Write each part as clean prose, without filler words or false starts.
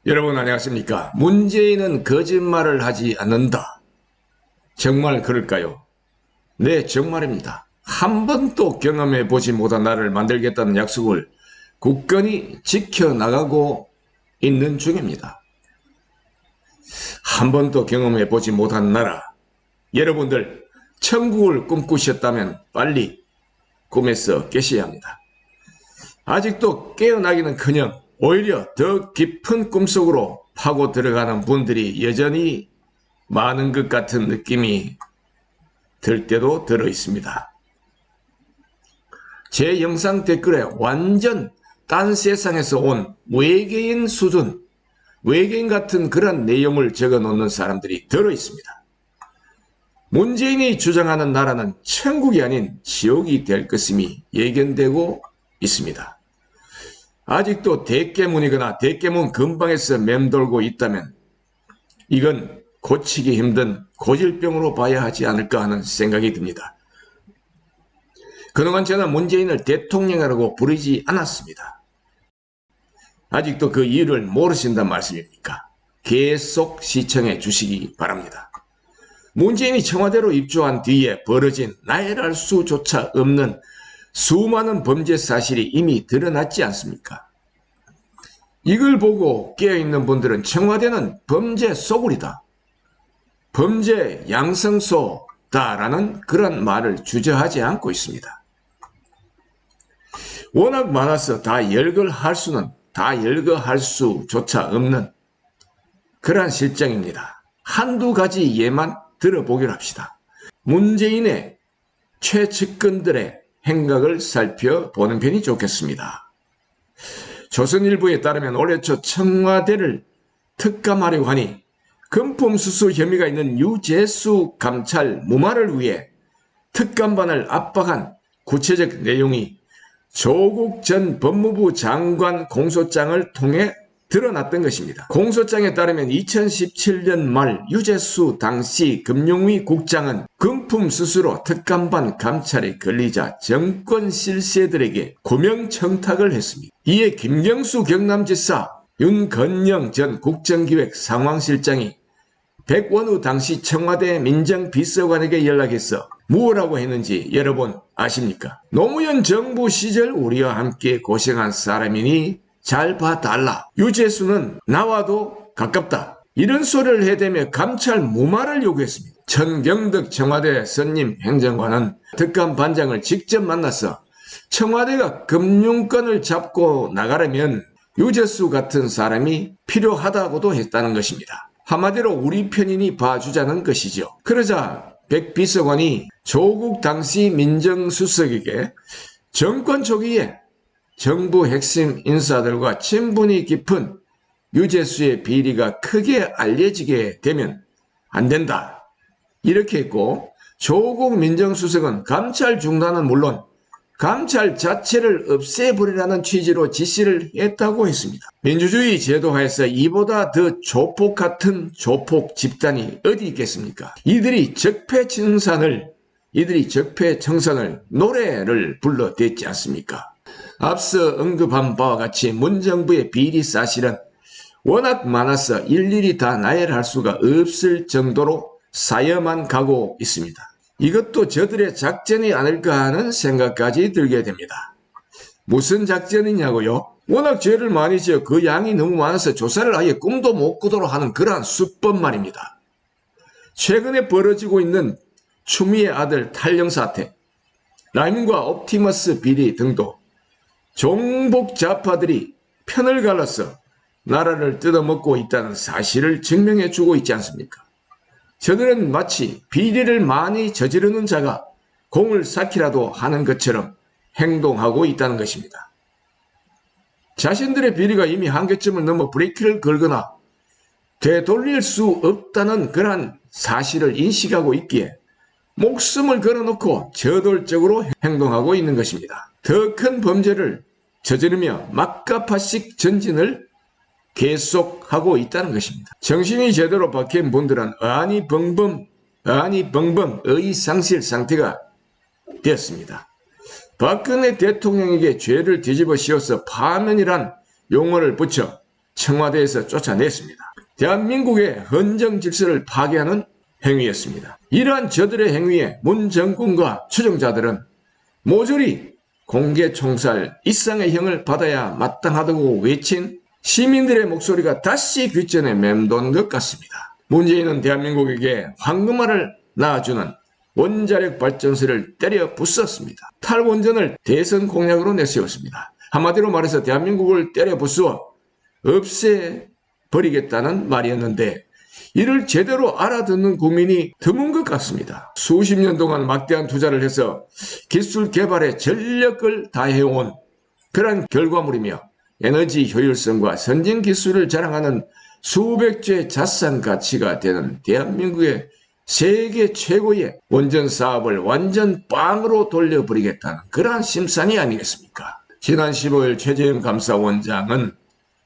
여러분 안녕하십니까? 문재인은 거짓말을 하지 않는다. 정말 그럴까요? 네, 정말입니다. 한 번도 경험해 보지 못한 나라를 만들겠다는 약속을 굳건히 지켜나가고 있는 중입니다. 한 번도 경험해 보지 못한 나라. 여러분들 천국을 꿈꾸셨다면 빨리 꿈에서 깨셔야 합니다. 아직도 깨어나기는커녕 오히려 더 깊은 꿈속으로 파고 들어가는 분들이 여전히 많은 것 같은 느낌이 들 때도 들어 있습니다. 제 영상 댓글에 완전 딴 세상에서 온 외계인 수준, 외계인 같은 그런 내용을 적어 놓는 사람들이 들어 있습니다. 문재인이 주장하는 나라는 천국이 아닌 지옥이 될 것임이 예견되고 있습니다. 아직도 대깨문이거나 대깨문 근방에서 맴돌고 있다면 이건 고치기 힘든 고질병으로 봐야 하지 않을까 하는 생각이 듭니다. 그동안 저는 문재인을 대통령이라고 부르지 않았습니다. 아직도 그 이유를 모르신단 말씀입니까? 계속 시청해 주시기 바랍니다. 문재인이 청와대로 입주한 뒤에 벌어진 나열할 수조차 없는 수많은 범죄 사실이 이미 드러났지 않습니까? 이걸 보고 깨어있는 분들은 청와대는 범죄 소굴이다, 범죄 양성소다라는 그런 말을 주저하지 않고 있습니다. 워낙 많아서 다 열거할 수조차 없는 그러한 실정입니다. 한두 가지 예만 들어보기로 합시다. 문재인의 최측근들의 행각을 살펴보는 편이 좋겠습니다. 조선일보에 따르면 올해 초 청와대를 특감하려고 하니 금품수수 혐의가 있는 유재수 감찰 무마를 위해 특감반을 압박한 구체적 내용이 조국 전 법무부 장관 공소장을 통해 드러났던 것입니다. 공소장에 따르면 2017년 말 유재수 당시 금융위 국장은 금품 수수로 특감반 감찰에 걸리자 정권 실세들에게 구명 청탁을 했습니다. 이에 김경수 경남지사, 윤건영 전 국정기획 상황실장이 백원우 당시 청와대 민정비서관에게 연락해서 무엇라고 했는지 여러분 아십니까? 노무현 정부 시절 우리와 함께 고생한 사람이니 잘 봐달라. 유재수는 나와도 가깝다. 이런 소리를 해대며 감찰 무마를 요구했습니다. 천경덕 청와대 선임 행정관은 특감 반장을 직접 만나서 청와대가 금융권을 잡고 나가려면 유재수 같은 사람이 필요하다고도 했다는 것입니다. 한마디로 우리 편인이 봐주자는 것이죠. 그러자 백 비서관이 조국 당시 민정수석에게 정권 초기에 정부 핵심 인사들과 친분이 깊은 유재수의 비리가 크게 알려지게 되면 안 된다, 이렇게 했고, 조국 민정수석은 감찰 중단은 물론 감찰 자체를 없애버리라는 취지로 지시를 했다고 했습니다. 민주주의 제도하에서 이보다 더 조폭 같은 조폭 집단이 어디 있겠습니까? 이들이 적폐청산을 노래를 불러댔지 않습니까? 앞서 언급한 바와 같이 문정부의 비리 사실은 워낙 많아서 일일이 다 나열할 수가 없을 정도로 쌓여만 가고 있습니다. 이것도 저들의 작전이 아닐까 하는 생각까지 들게 됩니다. 무슨 작전이냐고요? 워낙 죄를 많이 지어 그 양이 너무 많아서 조사를 아예 꿈도 못 꾸도록 하는 그러한 수법 말입니다. 최근에 벌어지고 있는 추미애 아들 탈영 사태, 라임과 옵티머스 비리 등도 종북 좌파들이 편을 갈라서 나라를 뜯어먹고 있다는 사실을 증명해 주고 있지 않습니까? 저들은 마치 비리를 많이 저지르는 자가 공을 쌓기라도 하는 것처럼 행동하고 있다는 것입니다. 자신들의 비리가 이미 한계점을 넘어 브레이크를 걸거나 되돌릴 수 없다는 그러한 사실을 인식하고 있기에 목숨을 걸어놓고 저돌적으로 행동하고 있는 것입니다. 더 큰 범죄를 저지르며 막가파식 전진을 계속하고 있다는 것입니다. 정신이 제대로 박힌 분들은 어안이 벙벙 의상실 상태가 되었습니다. 박근혜 대통령에게 죄를 뒤집어 씌워서 파면이란 용어를 붙여 청와대에서 쫓아냈습니다. 대한민국의 헌정 질서를 파괴하는 행위였습니다. 이러한 저들의 행위에 문 정권과 추종자들은 모조리 공개 총살 이상의 형을 받아야 마땅하다고 외친 시민들의 목소리가 다시 귓전에 맴도는 것 같습니다. 문재인은 대한민국에게 황금알을 낳아주는 원자력 발전소를 때려 부쉈습니다. 탈원전을 대선 공약으로 내세웠습니다. 한마디로 말해서 대한민국을 때려 부수어 없애버리겠다는 말이었는데 이를 제대로 알아듣는 국민이 드문 것 같습니다. 수십 년 동안 막대한 투자를 해서 기술 개발에 전력을 다해온 그런 결과물이며 에너지 효율성과 선진 기술을 자랑하는 수백조의 자산 가치가 되는 대한민국의 세계 최고의 원전 사업을 완전 빵으로 돌려버리겠다는 그러한 심산이 아니겠습니까? 지난 15일 최재형 감사원장은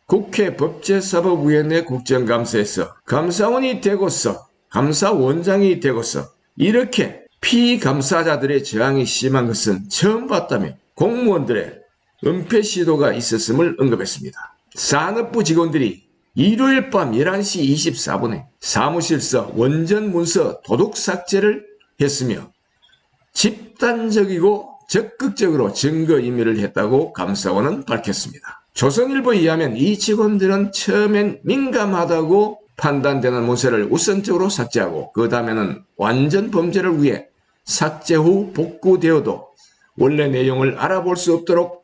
국회 법제사법위원회 국정감사에서 감사원이 되고서 감사원장이 되고서 이렇게 피감사자들의 저항이 심한 것은 처음 봤다며 공무원들의 은폐 시도가 있었음을 언급했습니다. 산업부 직원들이 일요일 밤 11시 24분에 사무실서 원전 문서 도둑 삭제를 했으며 집단적이고 적극적으로 증거인멸을 했다고 감사원은 밝혔습니다. 조선일보에 의하면 이 직원들은 처음엔 민감하다고 판단되는 문서를 우선적으로 삭제하고 그 다음에는 완전 범죄를 위해 삭제 후 복구되어도 원래 내용을 알아볼 수 없도록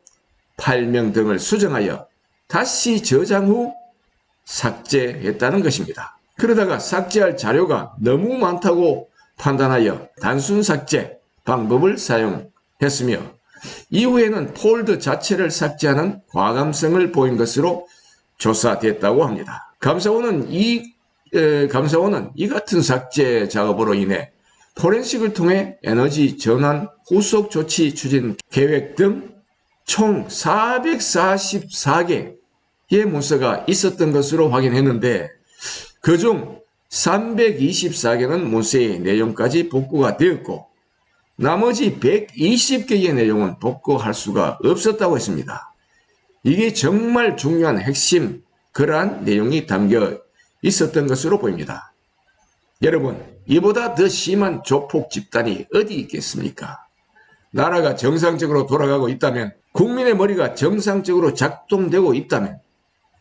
발명 등을 수정하여 다시 저장 후 삭제했다는 것입니다. 그러다가 삭제할 자료가 너무 많다고 판단하여 단순 삭제 방법을 사용했으며 이후에는 폴더 자체를 삭제하는 과감성을 보인 것으로 조사됐다고 합니다. 감사원은 이 같은 삭제 작업으로 인해 포렌식을 통해 에너지 전환 후속 조치 추진 계획 등 총 444개의 문서가 있었던 것으로 확인했는데 그중 324개는 문서의 내용까지 복구가 되었고 나머지 120개의 내용은 복구할 수가 없었다고 했습니다. 이게 정말 중요한 핵심 그러한 내용이 담겨 있었던 것으로 보입니다. 여러분, 이보다 더 심한 조폭 집단이 어디 있겠습니까? 나라가 정상적으로 돌아가고 있다면 국민의 머리가 정상적으로 작동되고 있다면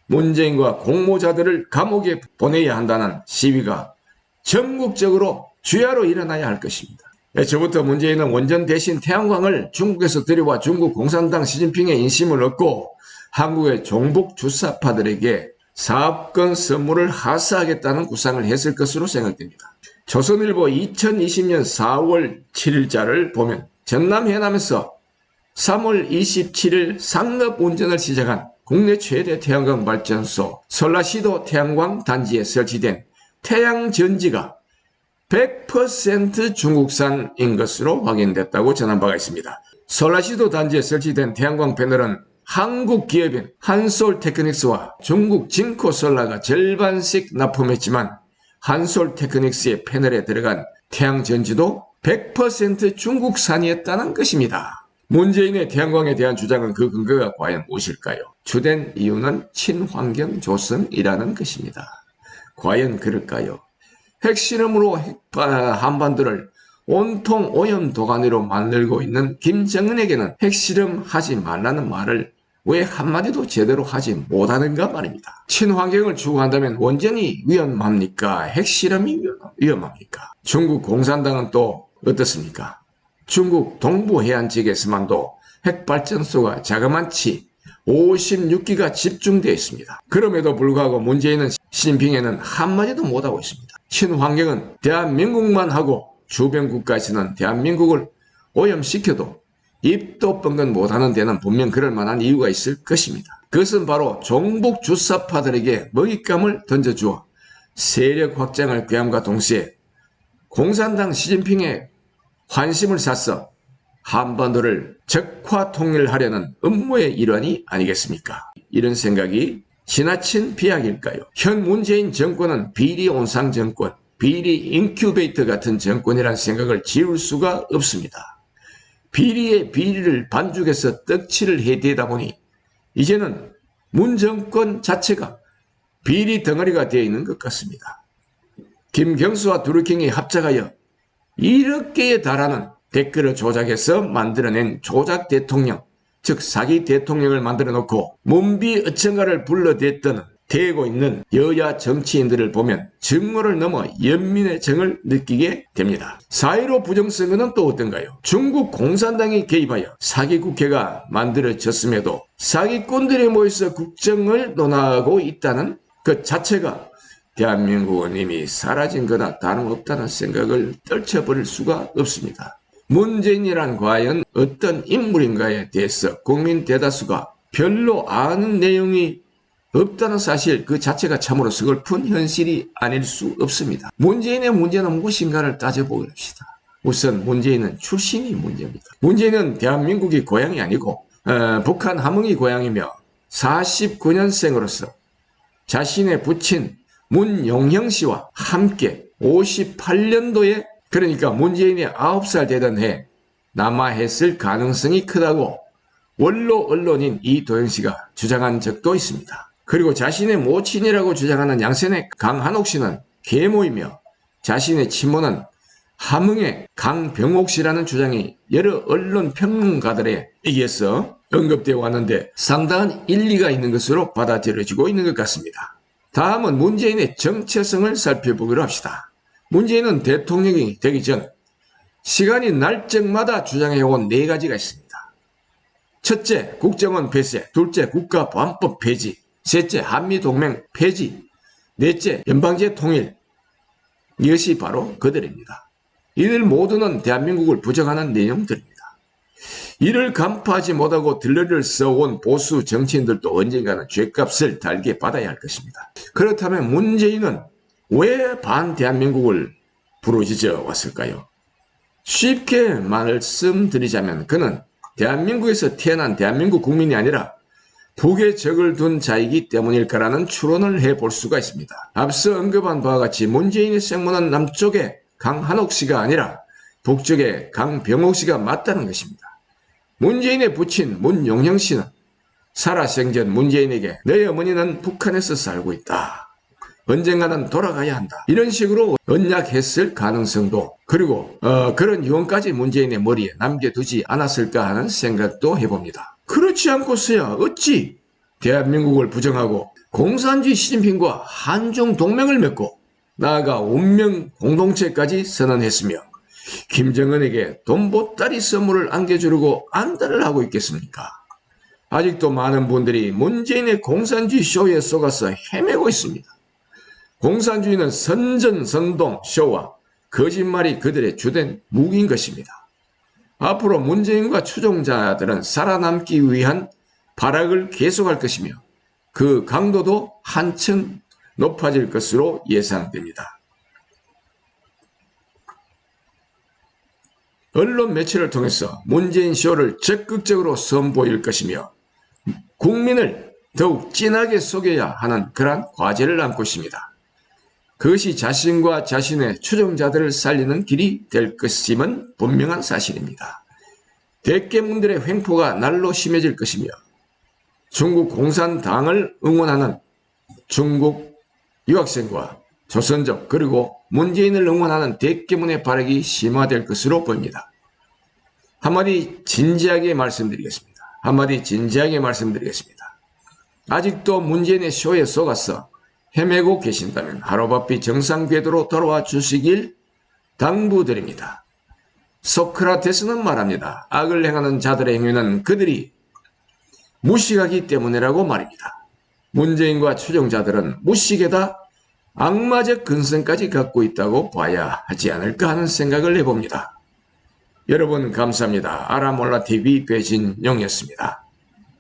문재인과 공모자들을 감옥에 보내야 한다는 시위가 전국적으로 주야로 일어나야 할 것입니다. 애초부터 문재인은 원전 대신 태양광을 중국에서 들여와 중국 공산당 시진핑의 인심을 얻고 한국의 종북 주사파들에게 사업권 선물을 하사하겠다는 구상을 했을 것으로 생각됩니다. 조선일보 2020년 4월 7일자를 보면 전남 해남에서 3월 27일 상업 운전을 시작한 국내 최대 태양광 발전소 설라시도 태양광 단지에 설치된 태양전지가 100% 중국산인 것으로 확인됐다고 전한 바가 있습니다. 설라시도 단지에 설치된 태양광 패널은 한국 기업인 한솔테크닉스와 중국 진코솔라가 절반씩 납품했지만 한솔테크닉스의 패널에 들어간 태양전지도 100% 중국산이었다는 것입니다. 문재인의 태양광에 대한 주장은 그 근거가 과연 무엇일까요? 주된 이유는 친환경 조성이라는 것입니다. 과연 그럴까요? 핵실험으로 한반도를 온통 오염도가니로 만들고 있는 김정은에게는 핵실험하지 말라는 말을 왜 한마디도 제대로 하지 못하는가 말입니다. 친환경을 추구한다면 원전이 위험합니까? 핵실험이 위험합니까? 중국 공산당은 또 어떻습니까? 중국 동부 해안 지역에서만도 핵발전소가 자그마치 56기가 집중되어 있습니다. 그럼에도 불구하고 문재인은 시진핑에는 한마디도 못하고 있습니다. 친환경은 대한민국만 하고 주변 국가에서는 대한민국을 오염시켜도 입도 뻥긋 못하는 데는 분명 그럴 만한 이유가 있을 것입니다. 그것은 바로 종북 주사파들에게 먹잇감을 던져주어 세력 확장을 꾀함과 동시에 공산당 시진핑의 관심을 샀어 한반도를 적화 통일하려는 음모의 일환이 아니겠습니까? 이런 생각이 지나친 비약일까요? 현 문재인 정권은 비리 온상 정권, 비리 인큐베이터 같은 정권이라는 생각을 지울 수가 없습니다. 비리에 비리를 반죽해서 떡칠을 해대다 보니 이제는 문 정권 자체가 비리 덩어리가 되어 있는 것 같습니다. 김경수와 드루킹이 합작하여 1억 개에 달하는 댓글을 조작해서 만들어낸 조작 대통령, 즉 사기 대통령을 만들어 놓고 문비 어천가를 불러댔던 대고 있는 여야 정치인들을 보면 정오를 넘어 연민의 정을 느끼게 됩니다. 4.15 부정선거는 또 어떤가요? 중국 공산당이 개입하여 사기국회가 만들어졌음에도 사기꾼들이 모여서 국정을 논하고 있다는 그 자체가 대한민국은 이미 사라진 거나 다름없다는 생각을 떨쳐버릴 수가 없습니다. 문재인이란 과연 어떤 인물인가에 대해서 국민 대다수가 별로 아는 내용이 없다는 사실 그 자체가 참으로 서글픈 현실이 아닐 수 없습니다. 문재인의 문제는 무엇인가를 따져보기로 합시다. 우선 문재인은 출신이 문제입니다. 문재인은 대한민국이 고향이 아니고 북한 함흥이 고향이며 49년생으로서 자신의 부친 문용형 씨와 함께 58년도에 그러니까 문재인이 9살 되던 해 남하했을 가능성이 크다고 원로 언론인 이도영 씨가 주장한 적도 있습니다. 그리고 자신의 모친이라고 주장하는 양sen의 강한옥 씨는 계모이며 자신의 친모는 함흥의 강병옥 씨라는 주장이 여러 언론 평론가들에 의해서 언급되어 왔는데 상당한 일리가 있는 것으로 받아들여지고 있는 것 같습니다. 다음은 문재인의 정체성을 살펴보기로 합시다. 문재인은 대통령이 되기 전 시간이 날 적마다 주장해온 4가지가 있습니다. 첫째, 국정원 폐쇄. 둘째, 국가보안법 폐지. 셋째, 한미동맹 폐지. 넷째, 연방제 통일. 이것이 바로 그들입니다. 이들 모두는 대한민국을 부정하는 내용들입니다. 이를 간파하지 못하고 들러리를 써온 보수 정치인들도 언젠가는 죗값을 달게 받아야 할 것입니다. 그렇다면 문재인은 왜 반대한민국을 부르짖어 왔을까요? 쉽게 말씀드리자면 그는 대한민국에서 태어난 대한민국 국민이 아니라 북에 적을 둔 자이기 때문일 거라는 추론을 해볼 수가 있습니다. 앞서 언급한 바와 같이 문재인의 생모는 남쪽의 강한옥 씨가 아니라 북쪽의 강병옥 씨가 맞다는 것입니다. 문재인의 부친 문용형 씨는 살아생전 문재인에게 너희 어머니는 북한에서 살고 있다. 언젠가는 돌아가야 한다. 이런 식으로 언약했을 가능성도 그리고 그런 유언까지 문재인의 머리에 남겨두지 않았을까 하는 생각도 해봅니다. 그렇지 않고서야 어찌 대한민국을 부정하고 공산주의 시진핑과 한중 동맹을 맺고 나아가 운명 공동체까지 선언했으며 김정은에게 돈 보따리 선물을 안겨주려고 안달을 하고 있겠습니까? 아직도 많은 분들이 문재인의 공산주의 쇼에 속아서 헤매고 있습니다. 공산주의는 선전선동 쇼와 거짓말이 그들의 주된 무기인 것입니다. 앞으로 문재인과 추종자들은 살아남기 위한 발악을 계속할 것이며 그 강도도 한층 높아질 것으로 예상됩니다. 언론 매체를 통해서 문재인 쇼를 적극적으로 선보일 것이며 국민을 더욱 진하게 속여야 하는 그러한 과제를 안고 있습니다. 그것이 자신과 자신의 추종자들을 살리는 길이 될 것임은 분명한 사실입니다. 대깨문들의 횡포가 날로 심해질 것이며 중국 공산당을 응원하는 중국 유학생과 조선족 그리고 문재인을 응원하는 대깨문의 발악이 심화될 것으로 보입니다. 한마디 진지하게 말씀드리겠습니다. 아직도 문재인의 쇼에 속아서 헤매고 계신다면 하루바삐 정상 궤도로 돌아와 주시길 당부드립니다. 소크라테스는 말합니다. 악을 행하는 자들의 행위는 그들이 무식하기 때문이라고 말입니다. 문재인과 추종자들은 무식에다 악마적 근성까지 갖고 있다고 봐야 하지 않을까 하는 생각을 해봅니다. 여러분 감사합니다. 알아몰라TV 배진용이었습니다.